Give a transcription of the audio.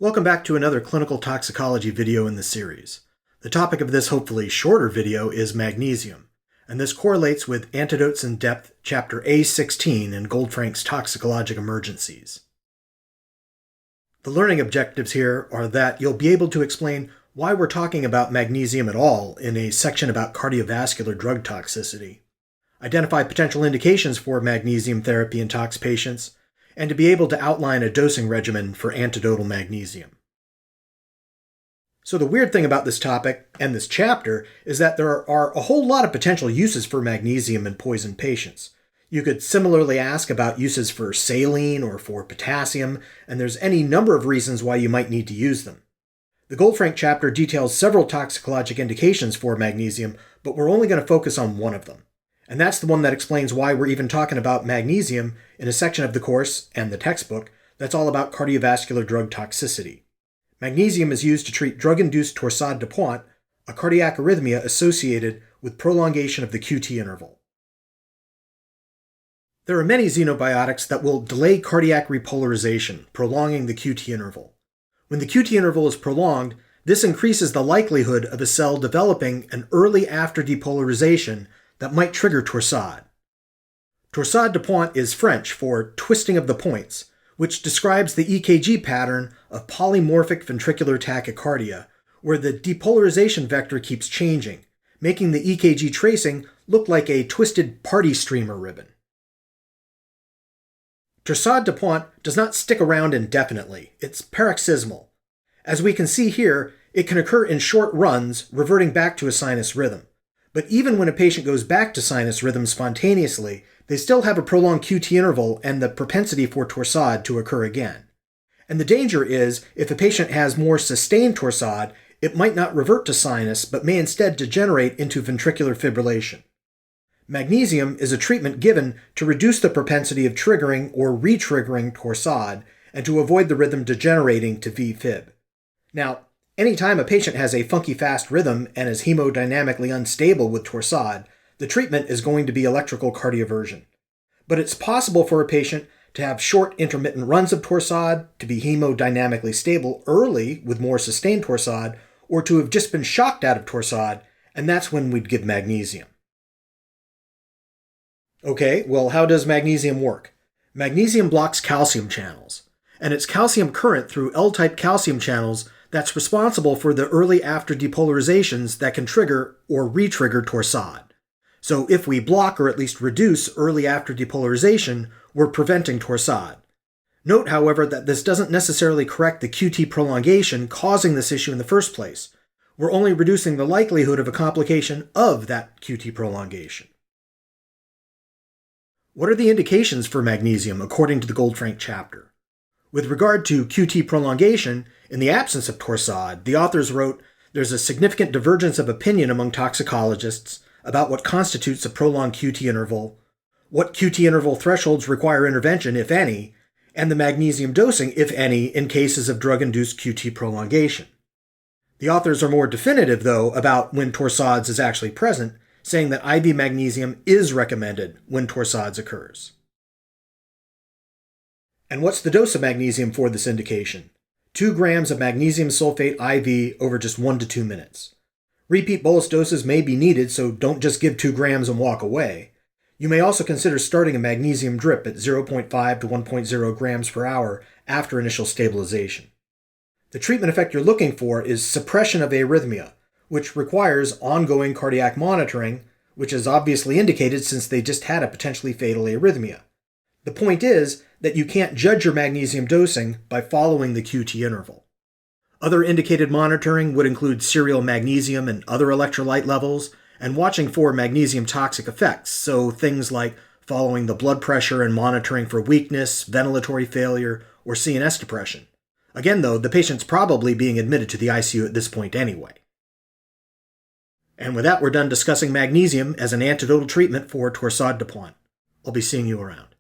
Welcome back to another clinical toxicology video in the series. The topic of this hopefully shorter video is magnesium, and this correlates with Antidotes in Depth Chapter A16 in Goldfrank's Toxicologic Emergencies. The learning objectives here are that you'll be able to explain why we're talking about magnesium at all in a section about cardiovascular drug toxicity, identify potential indications for magnesium therapy in tox patients, and to be able to outline a dosing regimen for antidotal magnesium. So the weird thing about this topic and this chapter is that there are a whole lot of potential uses for magnesium in poisoned patients. You could similarly ask about uses for saline or for potassium, and there's any number of reasons why you might need to use them. The Goldfrank chapter details several toxicologic indications for magnesium, but we're only going to focus on one of them. And that's the one that explains why we're even talking about magnesium in a section of the course and the textbook that's all about cardiovascular drug toxicity. Magnesium is used to treat drug-induced torsade de pointe, a cardiac arrhythmia associated with prolongation of the QT interval. There are many xenobiotics that will delay cardiac repolarization, prolonging the QT interval. When the QT interval is prolonged, this increases the likelihood of a cell developing an early after depolarization that might trigger torsade. Torsade de pointe is French for twisting of the points, which describes the EKG pattern of polymorphic ventricular tachycardia, where the depolarization vector keeps changing, making the EKG tracing look like a twisted party streamer ribbon. Torsade de pointe does not stick around indefinitely. It's paroxysmal. As we can see here, it can occur in short runs, reverting back to a sinus rhythm. But even when a patient goes back to sinus rhythm spontaneously, they still have a prolonged QT interval and the propensity for torsade to occur again. And the danger is, if a patient has more sustained torsade, it might not revert to sinus, but may instead degenerate into ventricular fibrillation. Magnesium is a treatment given to reduce the propensity of triggering or re-triggering torsade and to avoid the rhythm degenerating to V-fib. Now, anytime a patient has a funky fast rhythm and is hemodynamically unstable with torsade, the treatment is going to be electrical cardioversion. But it's possible for a patient to have short intermittent runs of torsade, to be hemodynamically stable early with more sustained torsade, or to have just been shocked out of torsade, and that's when we'd give magnesium. Okay, well, how does magnesium work? Magnesium blocks calcium channels, and it's calcium current through L-type calcium channels that's responsible for the early after depolarizations that can trigger or re-trigger torsade. So if we block or at least reduce early after depolarization, we're preventing torsade. Note, however, that this doesn't necessarily correct the QT prolongation causing this issue in the first place. We're only reducing the likelihood of a complication of that QT prolongation. What are the indications for magnesium according to the Goldfrank chapter? With regard to QT prolongation, in the absence of torsade, the authors wrote, "There's a significant divergence of opinion among toxicologists about what constitutes a prolonged QT interval, what QT interval thresholds require intervention, if any, and the magnesium dosing, if any, in cases of drug-induced QT prolongation." The authors are more definitive, though, about when torsades is actually present, saying that IV magnesium is recommended when torsades occurs. And what's the dose of magnesium for this indication? 2 grams of magnesium sulfate IV over just 1 to 2 minutes. Repeat bolus doses may be needed, so don't just give 2 grams and walk away. You may also consider starting a magnesium drip at 0.5 to 1.0 grams per hour after initial stabilization. The treatment effect you're looking for is suppression of arrhythmia, which requires ongoing cardiac monitoring, which is obviously indicated since they just had a potentially fatal arrhythmia. The point is that you can't judge your magnesium dosing by following the QT interval. Other indicated monitoring would include serial magnesium and other electrolyte levels, and watching for magnesium toxic effects, so things like following the blood pressure and monitoring for weakness, ventilatory failure, or CNS depression. Again, though, the patient's probably being admitted to the ICU at this point anyway. And with that, we're done discussing magnesium as an antidotal treatment for torsade de pointe. I'll be seeing you around.